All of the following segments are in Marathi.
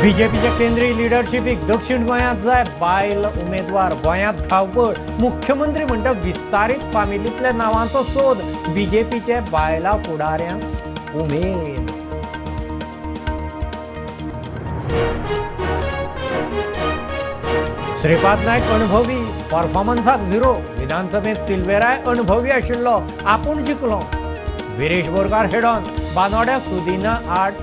बीजेपीच्या केंद्रीय लिडरशिपीक दक्षिण गोंयांत जाय बायल उमेदवार गोंयांत धांवपळ मुख्यमंत्री म्हणटा विस्तारीत फामिलींतल्या नांवांचो सोद बीजेपीचे बायला फुडाऱ्यांक उमेद श्रीपाद नायक अणभवी परफॉर्मन्साक झिरो विधानसभेत सिल्वेराय अणभवी आशिल्लो आपूण जिखलो विरेश बोरकार हेडॉन बानोड्या सुदीना आड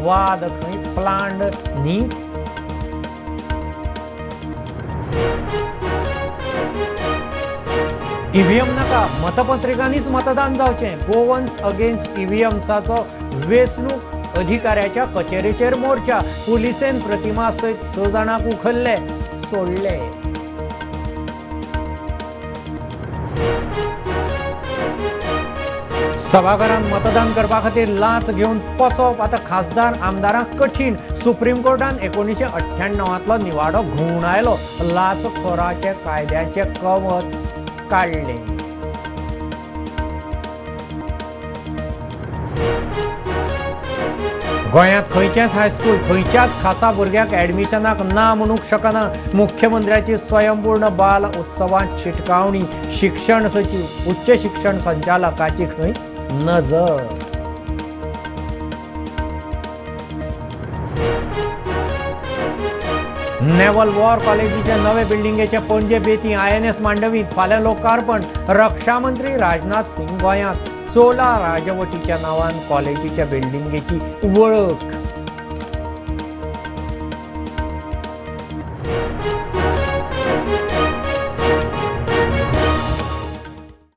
वाद खंय प्लांड न्हीच ईव्हीएम नाका मतपत्रिकांनीच मतदान जावचें गोवन्स अगेन्स्ट ईव्हीएम्साचो वेंचणूक अधिकाऱ्याच्या कचेरीचेर मोर्चा पुलिसेन प्रतिमा सयत 6 जाणांक उखल्ले सोडले सभाघरांत मतदान करपा खातीर लांच घेवन वचप आतां खासदार आमदारांक कठीण सुप्रीम कोर्टान 1998तलो निवाडो घुंवन आयलो लाचखोराचे कायद्याचे कवच काडले गोंयांत खंयचेच हायस्कूल खंयच्याच खासा भुरग्याक एडमिशनाक ना म्हणूंक शकना मुख्यमंत्र्याची स्वयंपूर्ण बाल उत्सवांत शिटकावणी शिक्षण सचिव उच्च शिक्षण संचालकाची खंय नजर नेवल वॉर कॉलेजीचे नवे बिल्डिंगेचे पणजे बेती INS मांडवीत फाल्यां लोकार्पण रक्षा मंत्री राजनाथ सिंग गोंयांत चोला राजवटीच्या नांवान कॉलेजीच्या बिल्डिंगेची वळख